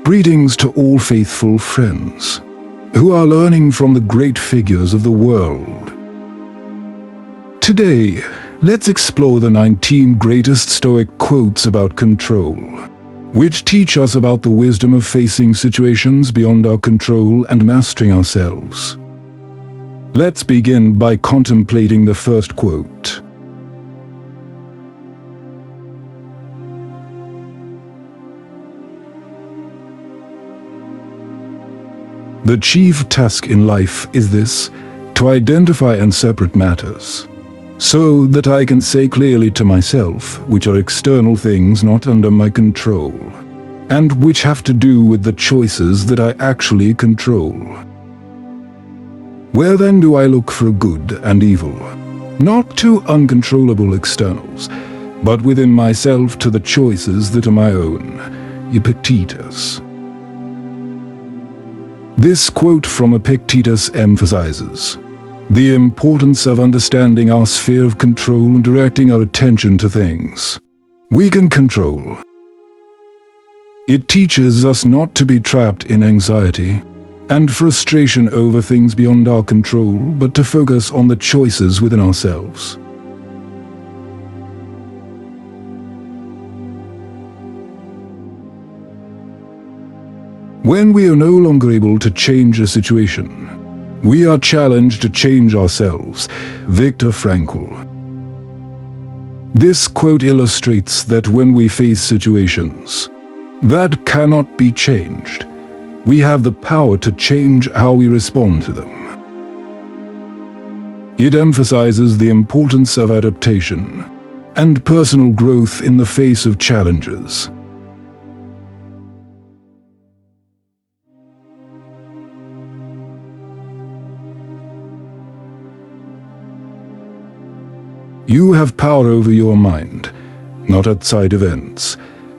Greetings to all faithful friends who are learning from the great figures of the world. Today, let's explore the 19 greatest Stoic quotes about control, which teach us about the wisdom of facing situations beyond our control and mastering ourselves. Let's begin by contemplating the first quote. The chief task in life is this, to identify and separate matters, so that I can say clearly to myself, which are external things not under my control, and which have to do with the choices that I actually control. Where then do I look for good and evil? Not to uncontrollable externals, but within myself to the choices that are my own. Epictetus. This quote from Epictetus emphasizes the importance of understanding our sphere of control and directing our attention to things we can control. It teaches us not to be trapped in anxiety and frustration over things beyond our control, but to focus on the choices within ourselves. When we are no longer able to change a situation, we are challenged to change ourselves. Viktor Frankl. This quote illustrates that when we face situations that cannot be changed, we have the power to change how we respond to them. It emphasizes the importance of adaptation and personal growth in the face of challenges. You have power over your mind, not outside events.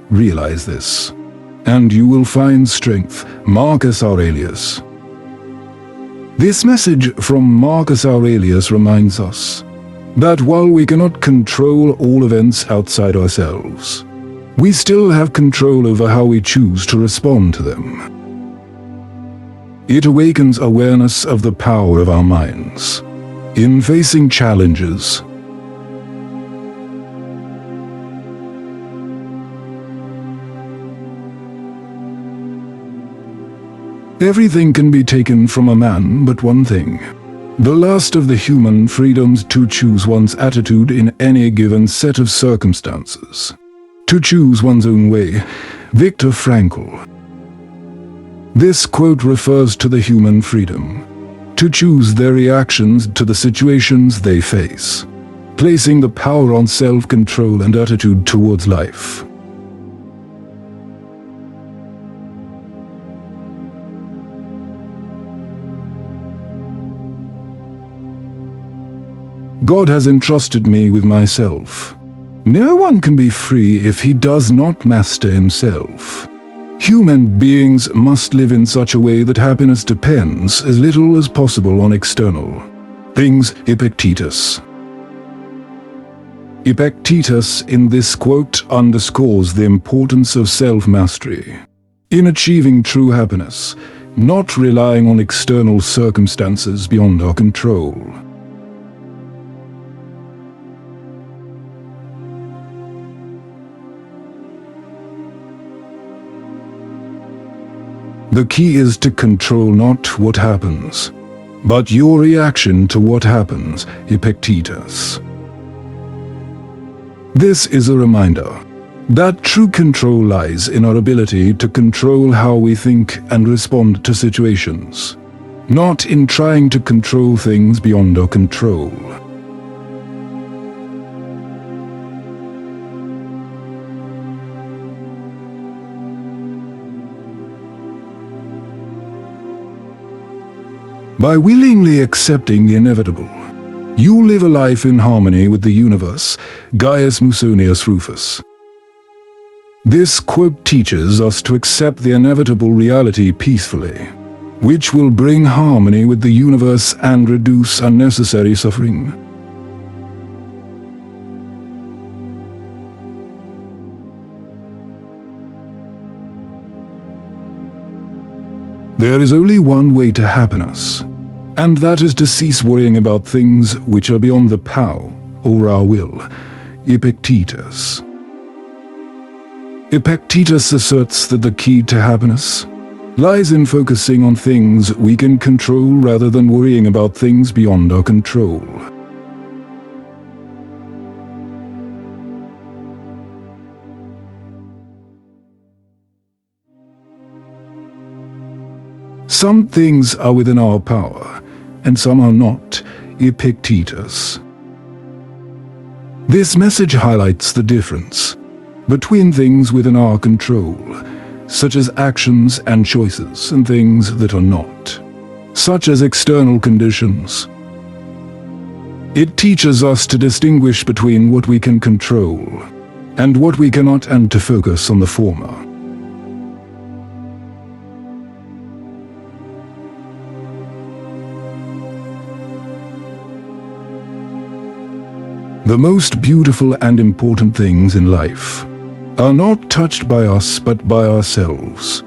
Realize this, and you will find strength. Marcus Aurelius. This message from Marcus Aurelius reminds us that while we cannot control all events outside ourselves, we still have control over how we choose to respond to them. It awakens awareness of the power of our minds in facing challenges. Everything can be taken from a man but one thing: the last of the human freedoms to choose one's attitude in any given set of circumstances. To choose one's own way. Viktor Frankl. This quote refers to the human freedom to choose their reactions to the situations they face, placing the power on self-control and attitude towards life. God has entrusted me with myself. No one can be free if he does not master himself. Human beings must live in such a way that happiness depends as little as possible on external things. Epictetus. Epictetus in this quote underscores the importance of self-mastery in achieving true happiness, not relying on external circumstances beyond our control. The key is to control not what happens, but your reaction to what happens. Epictetus. This is a reminder that true control lies in our ability to control how we think and respond to situations, not in trying to control things beyond our control. By willingly accepting the inevitable, you live a life in harmony with the universe. Gaius Musonius Rufus. This quote teaches us to accept the inevitable reality peacefully, which will bring harmony with the universe and reduce unnecessary suffering. There is only one way to happiness, and that is to cease worrying about things which are beyond the power or our will. Epictetus. Epictetus asserts that the key to happiness lies in focusing on things we can control rather than worrying about things beyond our control. Some things are within our power, and some are not. Epictetus. This message highlights the difference between things within our control, such as actions and choices, and things that are not, such as external conditions. It teaches us to distinguish between what we can control and what we cannot, and to focus on the former. The most beautiful and important things in life are not touched by us but by ourselves.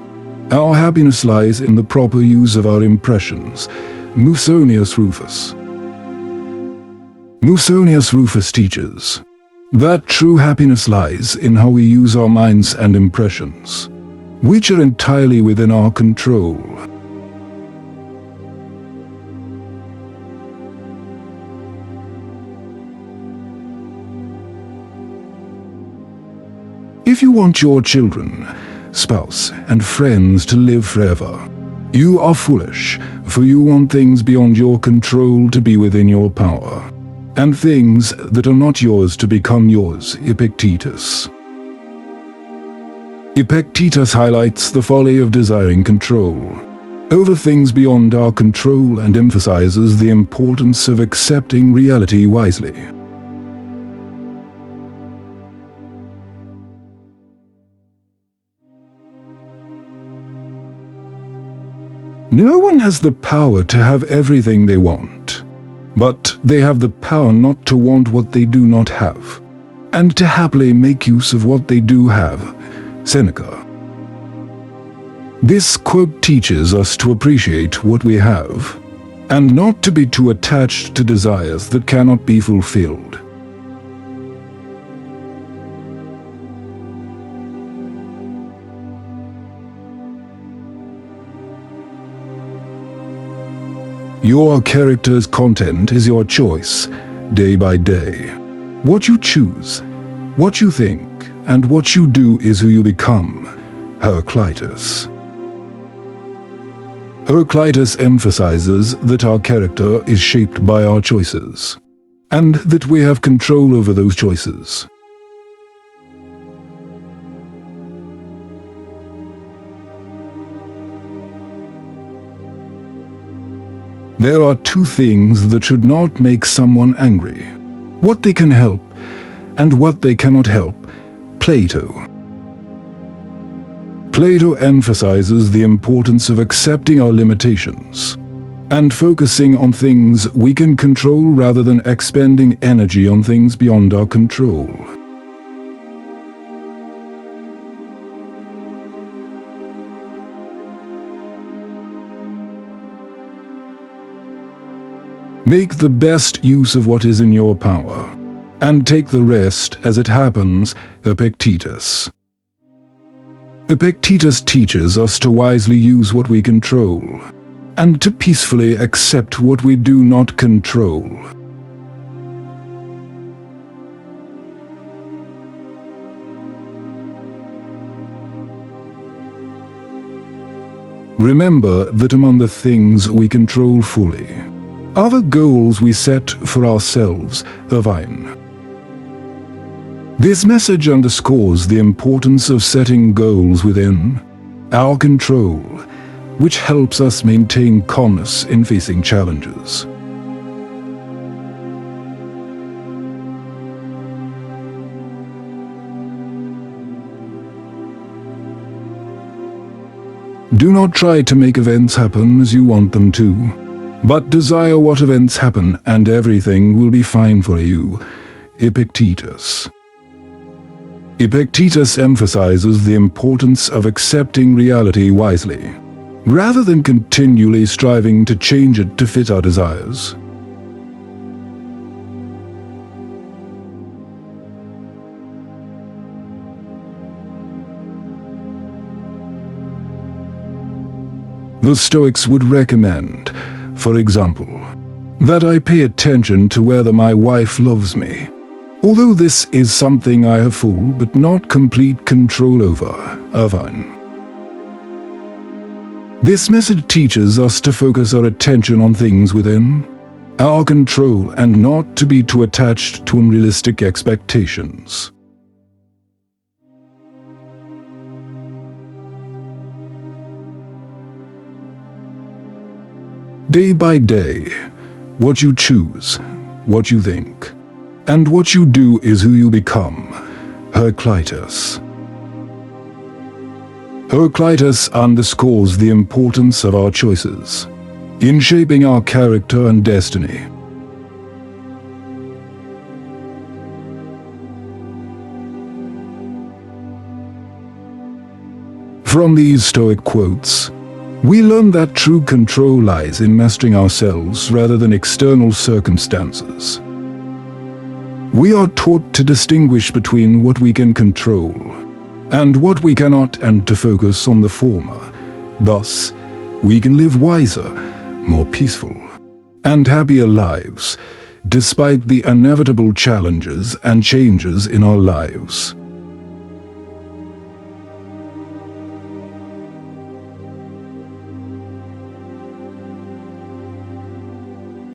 Our happiness lies in the proper use of our impressions. Musonius Rufus. Musonius Rufus teaches that true happiness lies in how we use our minds and impressions, which are entirely within our control. If you want your children, spouse, and friends to live forever, you are foolish, for you want things beyond your control to be within your power, and things that are not yours to become yours. Epictetus. Epictetus highlights the folly of desiring control over things beyond our control and emphasizes the importance of accepting reality wisely. No one has the power to have everything they want, but they have the power not to want what they do not have, and to happily make use of what they do have. Seneca. This quote teaches us to appreciate what we have, and not to be too attached to desires that cannot be fulfilled. Your character's content is your choice, day by day. What you choose, what you think, and what you do is who you become. Heraclitus. Heraclitus emphasizes that our character is shaped by our choices, and that we have control over those choices. There are two things that should not make someone angry: what they can help and what they cannot help. Plato. Plato emphasizes the importance of accepting our limitations and focusing on things we can control rather than expending energy on things beyond our control. Make the best use of what is in your power, and take the rest as it happens. Epictetus. Epictetus teaches us to wisely use what we control, and to peacefully accept what we do not control. Remember that among the things we control fully are the goals we set for ourselves. Irvine. This message underscores the importance of setting goals within our control, which helps us maintain calmness in facing challenges. Do not try to make events happen as you want them to, but desire what events happen, and everything will be fine for you. Epictetus. Epictetus emphasizes the importance of accepting reality wisely rather than continually striving to change it to fit our desires. The Stoics would recommend, for example, that I pay attention to whether my wife loves me. Although this is something I have full but not complete control over, Irvine. This message teaches us to focus our attention on things within our control and not to be too attached to unrealistic expectations. Day by day, what you choose, what you think, and what you do is who you become. Heraclitus. Heraclitus underscores the importance of our choices in shaping our character and destiny. From these Stoic quotes, we learn that true control lies in mastering ourselves rather than external circumstances. We are taught to distinguish between what we can control and what we cannot, and to focus on the former. Thus, we can live wiser, more peaceful, and happier lives, despite the inevitable challenges and changes in our lives.